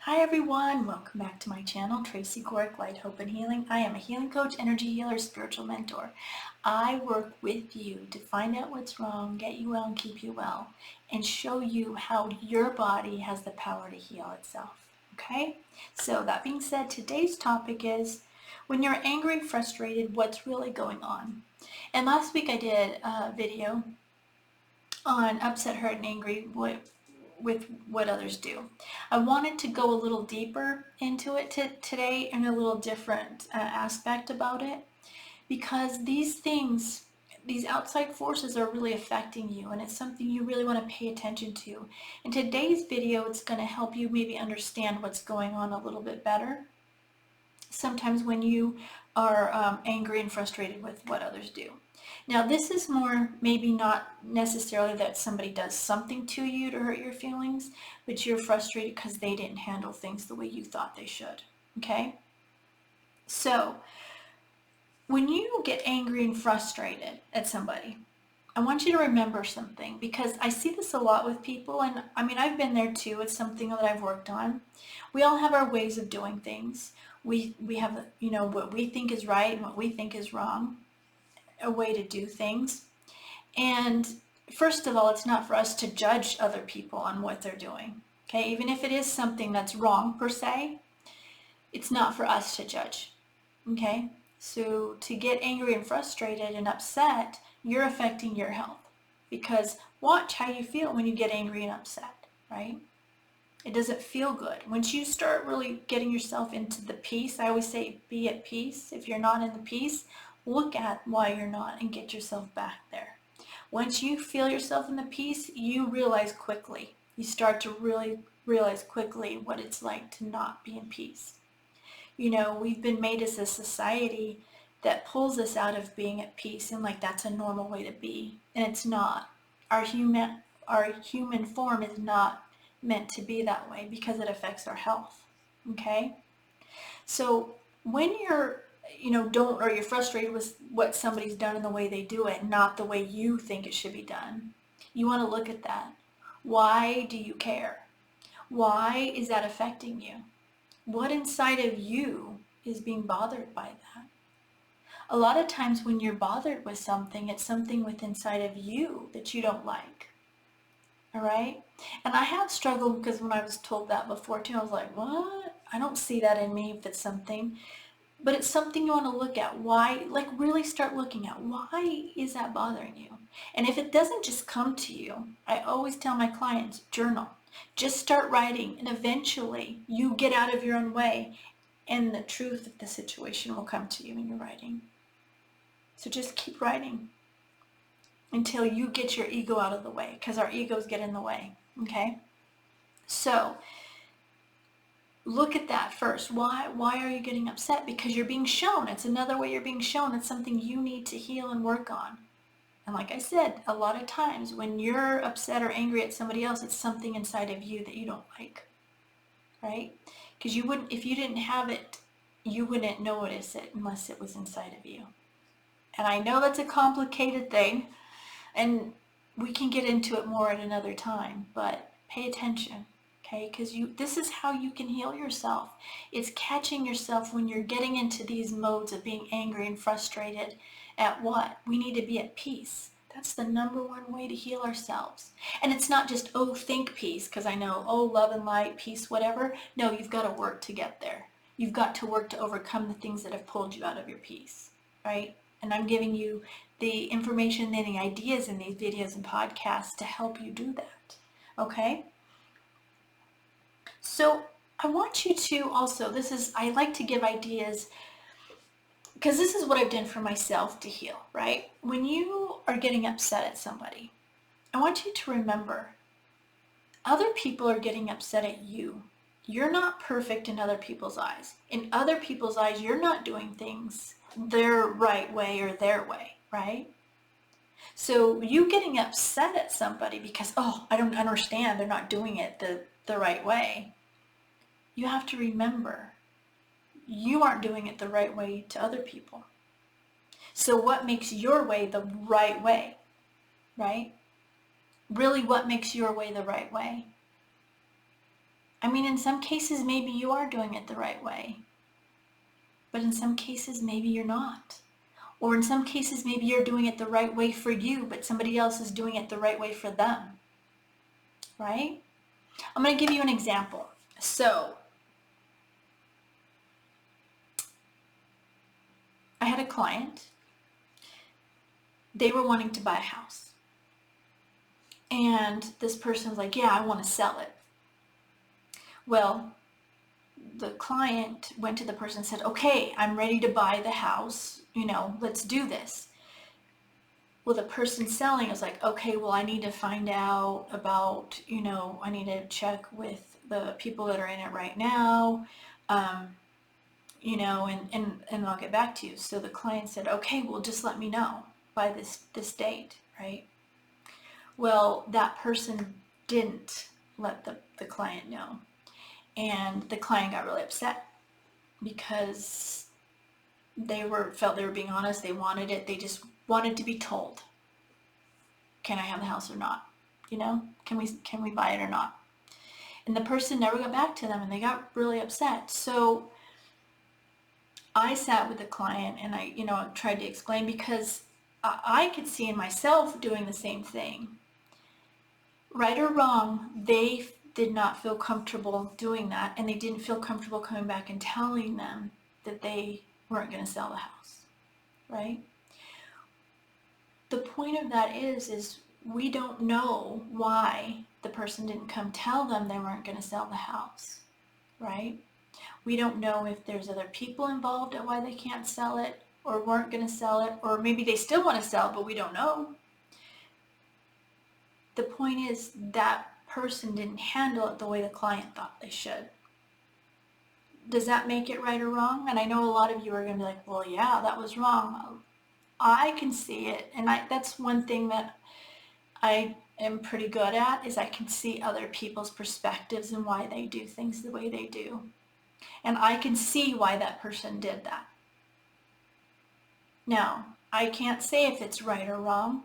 Hi everyone, welcome back to my channel, Tracy Gohrick Light, Hope and Healing. I am a healing coach, energy healer, spiritual mentor. I work with you to find out what's wrong, get you well and keep you well, and show you how your body has the power to heal itself. Okay? So that being said, today's topic is when you're angry, frustrated, what's really going on? And last week I did a video on upset, hurt, and angry with what others do. I wanted to go a little deeper into it today and a little different aspect about it, because these things, these outside forces are really affecting you, and it's something you really want to pay attention to. In today's video, it's going to help you maybe understand what's going on a little bit better. Sometimes when you are angry and frustrated with what others do. Now this is more maybe not necessarily that somebody does something to you to hurt your feelings, but you're frustrated because they didn't handle things the way you thought they should. Okay? So when you get angry and frustrated at somebody, I want you to remember something, because I see this a lot with people, and I mean, I've been there too. It's something that I've worked on. We all have our ways of doing things. We have, what we think is right and what we think is wrong, a way to do things. And first of all, it's not for us to judge other people on what they're doing. Okay, even if it is something that's wrong per se, it's not for us to judge. Okay, so to get angry and frustrated and upset, you're affecting your health, because watch how you feel when you get angry and upset, right? It doesn't feel good. Once you start really getting yourself into the peace, I always say be at peace. If you're not in the peace, look at why you're not and get yourself back there. Once you feel yourself in the peace, you realize quickly. You start to really realize quickly what it's like to not be in peace. We've been made as a society that pulls us out of being at peace, and like that's a normal way to be, and it's not. Our human form is not meant to be that way, because it affects our health. Okay? So when you're you're frustrated with what somebody's done and the way they do it, not the way you think it should be done, you want to look at that. Why do you care? Why is that affecting you? What inside of you is being bothered by that? A lot of times when you're bothered with something, it's something within inside of you that you don't like. All right? And I have struggled, because when I was told that before too, I was like, what? I don't see that in me if it's something. But it's something you want to look at. Why? Like really start looking at, why is that bothering you? And if it doesn't just come to you, I always tell my clients, journal. Just start writing, and eventually you get out of your own way, and the truth of the situation will come to you in your writing. So just keep writing until you get your ego out of the way, because our egos get in the way. Okay? So look at that first. Why are you getting upset? Because you're being shown. It's another way you're being shown. It's something you need to heal and work on. And like I said, a lot of times when you're upset or angry at somebody else, it's something inside of you that you don't like, right? Because if you didn't have it, you wouldn't notice it unless it was inside of you. And I know that's a complicated thing, and we can get into it more at another time, but pay attention, okay? Because this is how you can heal yourself. It's catching yourself when you're getting into these modes of being angry and frustrated at what? We need to be at peace. That's the number one way to heal ourselves. And it's not just, oh, think peace, because I know, oh, love and light, peace, whatever. No, you've got to work to get there. You've got to work to overcome the things that have pulled you out of your peace, right? And I'm giving you the information and the ideas in these videos and podcasts to help you do that, okay? So I want you to also, I like to give ideas, because this is what I've done for myself to heal, right? When you are getting upset at somebody, I want you to remember, other people are getting upset at you. You're not perfect in other people's eyes. In other people's eyes, you're not doing things their right way or their way, right? So you getting upset at somebody because, oh, I don't understand, they're not doing it the right way. You have to remember, you aren't doing it the right way to other people. So what makes your way the right way, right? Really, what makes your way the right way? I mean, in some cases, maybe you are doing it the right way, but in some cases, maybe you're not. Or in some cases, maybe you're doing it the right way for you, but somebody else is doing it the right way for them, right? I'm going to give you an example. So, I had a client. They were wanting to buy a house. And this person was like, yeah, I want to sell it. Well, the client went to the person and said, okay, I'm ready to buy the house. Let's do this. Well, the person selling is like, okay, well, I need to find out about, I need to check with the people that are in it right now, and I'll get back to you. So the client said, okay, well, just let me know by this date, right? Well, that person didn't let the client know. And the client got really upset because felt they were being honest. They wanted it. They just wanted to be told, can I have the house or not? Can we buy it or not? And the person never got back to them, and they got really upset. So I sat with the client and I tried to explain, because I could see in myself doing the same thing. Right or wrong, they did not feel comfortable doing that, and they didn't feel comfortable coming back and telling them that they weren't going to sell the house, right? The point of that is we don't know why the person didn't come tell them they weren't going to sell the house, right? We don't know if there's other people involved at why they can't sell it or weren't going to sell it, or maybe they still want to sell, but we don't know. The point is that person didn't handle it the way the client thought they should. Does that make it right or wrong? And I know a lot of you are going to be like, well, yeah, that was wrong. I can see it, and that's one thing that I am pretty good at, is I can see other people's perspectives and why they do things the way they do. And I can see why that person did that. Now, I can't say if it's right or wrong,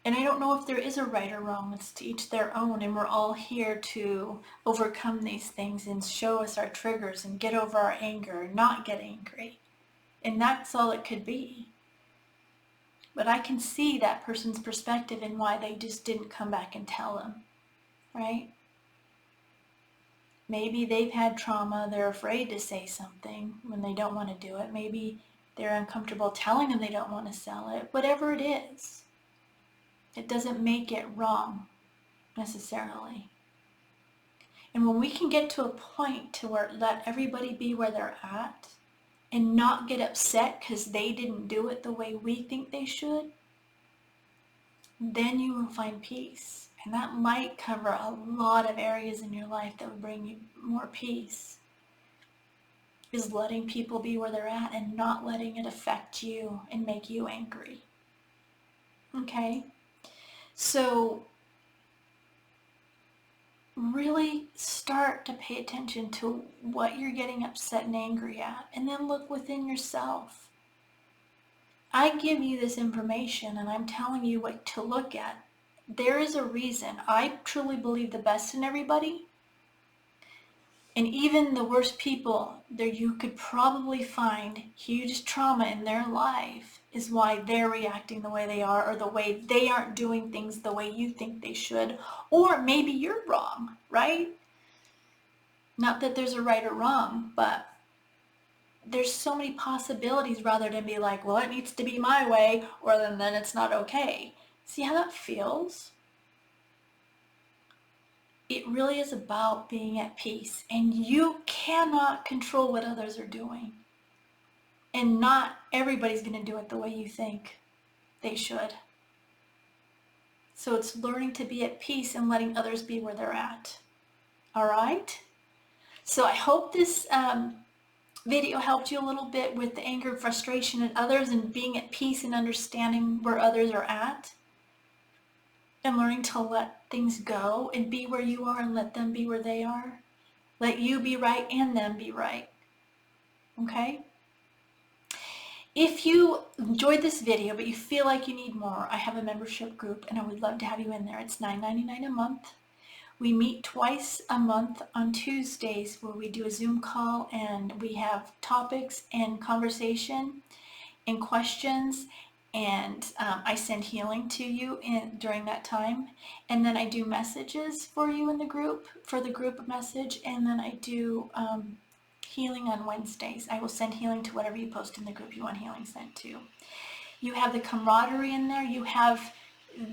and I don't know if there is a right or wrong. It's to each their own, and we're all here to overcome these things and show us our triggers and get over our anger and not get angry. And that's all it could be. But I can see that person's perspective and why they just didn't come back and tell them, right? Maybe they've had trauma, they're afraid to say something when they don't want to do it. Maybe they're uncomfortable telling them they don't want to sell it. Whatever it is, it doesn't make it wrong necessarily. And when we can get to a point to where let everybody be where they're at and not get upset because they didn't do it the way we think they should, then you will find peace. And that might cover a lot of areas in your life that would bring you more peace. Is letting people be where they're at and not letting it affect you and make you angry. Okay? So really start to pay attention to what you're getting upset and angry at, and then look within yourself. I give you this information and I'm telling you what to look at. There is a reason. I truly believe the best in everybody. And even the worst people, there you could probably find huge trauma in their life is why they're reacting the way they are, or the way they aren't doing things the way you think they should. Or maybe you're wrong, right? Not that there's a right or wrong, but there's so many possibilities rather than be like, well, it needs to be my way, or then it's not okay. See how that feels? It really is about being at peace, and you cannot control what others are doing. And not everybody's going to do it the way you think they should. So it's learning to be at peace and letting others be where they're at. All right? So I hope this video helped you a little bit with the anger and frustration in others and being at peace and understanding where others are at. And learning to let things go and be where you are and let them be where they are. Let you be right and them be right. Okay? If you enjoyed this video but you feel like you need more, I have a membership group and I would love to have you in there. It's $9.99 a month. We meet twice a month on Tuesdays where we do a Zoom call and we have topics and conversation and questions, and I send healing to you during that time, and then I do messages for you in the group, for the group message, and then I do healing on Wednesdays. I will send healing to whatever you post in the group you want healing sent to. You have the camaraderie in there, you have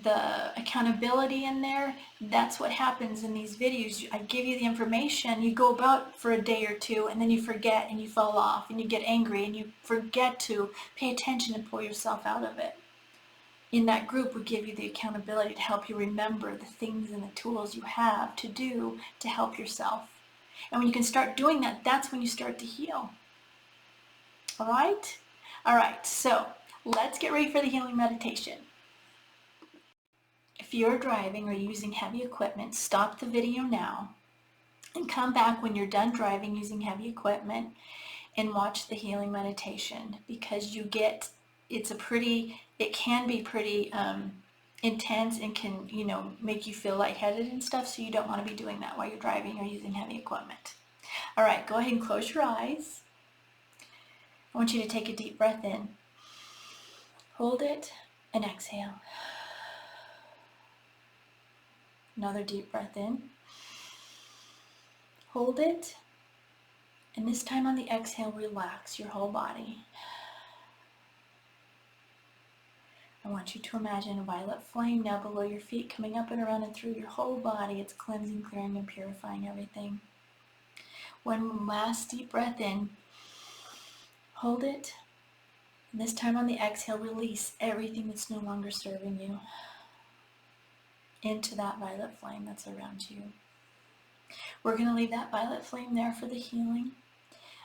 the accountability in there. That's what happens in these videos. I give you the information, you go about for a day or two, and then you forget and you fall off and you get angry and you forget to pay attention and pull yourself out of it. In that group, we give you the accountability to help you remember the things and the tools you have to do to help yourself. And when you can start doing that, that's when you start to heal. All right? All right, so let's get ready for the healing meditation. If you're driving or using heavy equipment, stop the video now and come back when you're done driving using heavy equipment and watch the healing meditation, because it can be pretty intense and can, make you feel lightheaded and stuff, so you don't want to be doing that while you're driving or using heavy equipment. All right, go ahead and close your eyes. I want you to take a deep breath in, hold it, and exhale. Another deep breath in, hold it, and this time on the exhale, relax your whole body. I want you to imagine a violet flame now below your feet, coming up and around and through your whole body. It's cleansing, clearing, and purifying everything. One last deep breath in, hold it, and this time on the exhale, release everything that's no longer serving you into that violet flame that's around you. We're going to leave that violet flame there for the healing.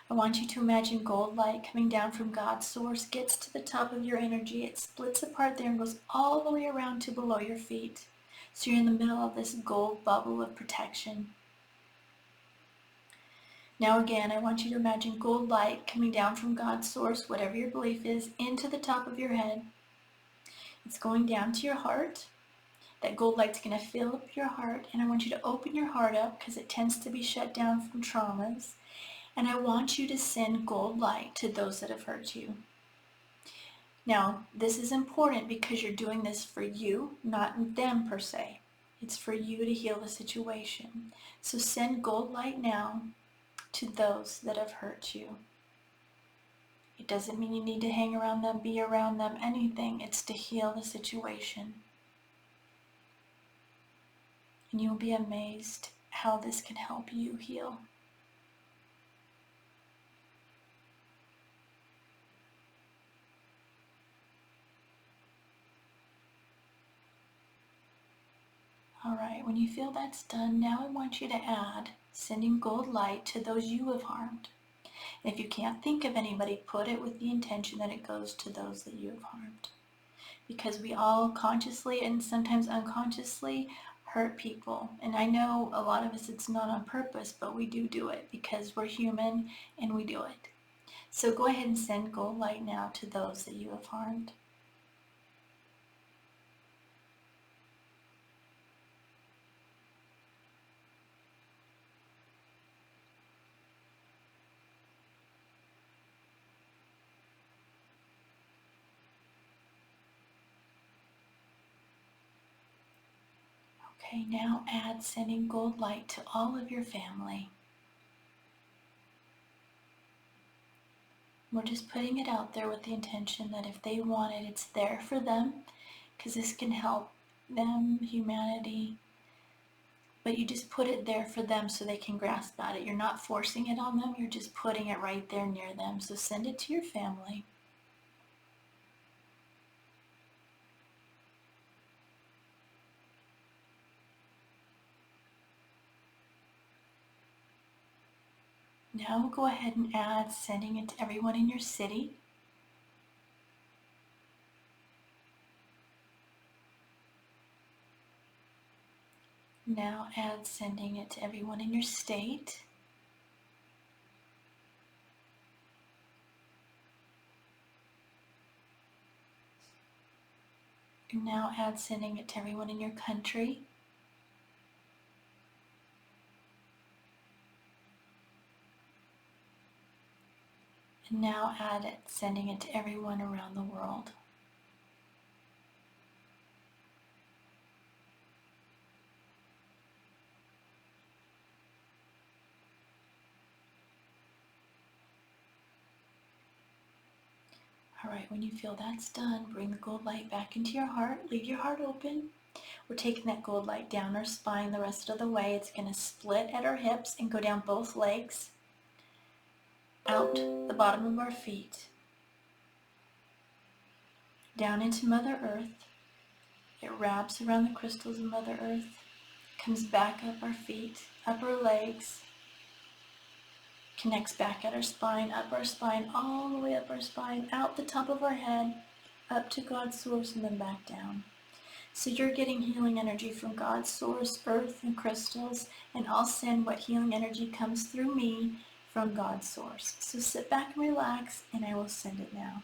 I want you to imagine gold light coming down from God's source, gets to the top of your energy, it splits apart there and goes all the way around to below your feet. So you're in the middle of this gold bubble of protection. Now again, I want you to imagine gold light coming down from God's source, whatever your belief is, into the top of your head. It's going down to your heart. That gold light's going to fill up your heart, and I want you to open your heart up because it tends to be shut down from traumas. And I want you to send gold light to those that have hurt you. Now, this is important because you're doing this for you, not them per se. It's for you to heal the situation. So send gold light now to those that have hurt you. It doesn't mean you need to hang around them, be around them, anything. It's to heal the situation. And you'll be amazed how this can help you heal. All right, when you feel that's done, now I want you to add sending gold light to those you have harmed. And if you can't think of anybody, put it with the intention that it goes to those that you have harmed. Because we all consciously and sometimes unconsciously hurt people. And I know a lot of us, it's not on purpose, but we do it because we're human and we do it. So go ahead and send gold light now to those that you have harmed. Okay, now add sending gold light to all of your family. We're just putting it out there with the intention that if they want it, it's there for them, because this can help them, humanity. But you just put it there for them so they can grasp at it. You're not forcing it on them, you're just putting it right there near them. So send it to your family. Now go ahead and add sending it to everyone in your city. Now add sending it to everyone in your state. And now add sending it to everyone in your country. And now add it, sending it to everyone around the world. All right, when you feel that's done, bring the gold light back into your heart. Leave your heart open. We're taking that gold light down our spine the rest of the way. It's going to split at our hips and go down both legs, out the bottom of our feet, down into Mother Earth. It wraps around the crystals of Mother Earth, comes back up our feet, up our legs, connects back at our spine, up our spine, all the way up our spine, out the top of our head, up to God's source, and then back down. So you're getting healing energy from God's source, earth, and crystals, and I'll send what healing energy comes through me from God's source. So sit back and relax, and I will send it now.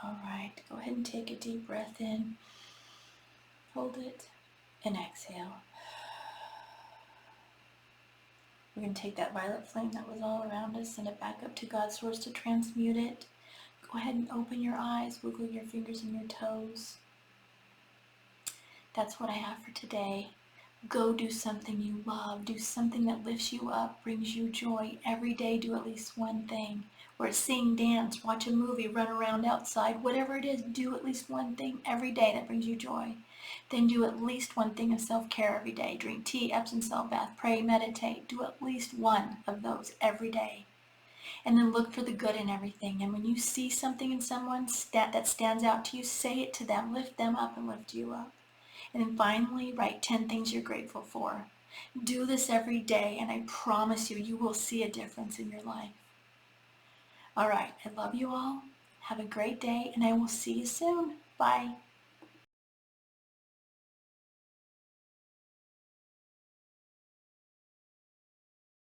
All right, go ahead and take a deep breath in, hold it, and exhale. We're going to take that violet flame that was all around us, send it back up to God's source to transmute it. Go ahead and open your eyes, wiggle your fingers and your toes. That's what I have for today. Go do something you love. Do something that lifts you up, brings you joy. Every day do at least one thing. Or sing, dance, watch a movie, run around outside. Whatever it is, do at least one thing every day that brings you joy. Then do at least one thing of self-care every day. Drink tea, Epsom salt bath, pray, meditate. Do at least one of those every day. And then look for the good in everything. And when you see something in someone that stands out to you, say it to them. Lift them up and lift you up. And then finally, write 10 things you're grateful for. Do this every day, and I promise you, you will see a difference in your life. All right, I love you all. Have a great day, and I will see you soon. Bye.